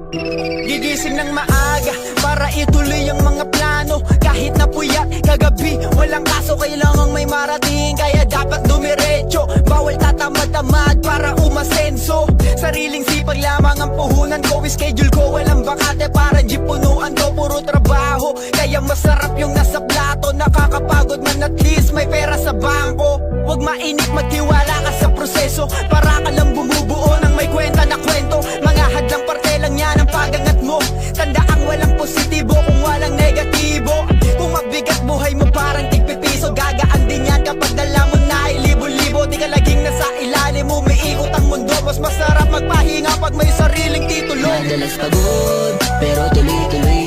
Gigising ng maaga para ituloy ang mga plano. Kahit na puyat kagabi, walang kaso, kailangang may marating. Kaya dapat dumiretso, bawal tatamad-tamad para umasenso. Sariling sipag lamang ang puhunan ko. Schedule ko walang bakante para jeep punuan ko. Puro trabaho, kaya masarap yung nasa plato. Nakakapagod man at least may pera sa bangko. Huwag mainip, magtiwala ka sa proseso. Para ka lang bumubuo ng may kwenta na kwento. Mga hadlang parte lang yan ang pagangat mo. Tandaang walang positibo kung walang negatibo. Kung mabigat buhay mo parang tigpipiso, gagaan din yan kapag dala mo na ay libo-libo. Di ka laging nasa ilalim, umiikot ang mundo. Mas masarap magpahinga pag may sariling titulo. Madalas pagod, pero tuloy-tuloy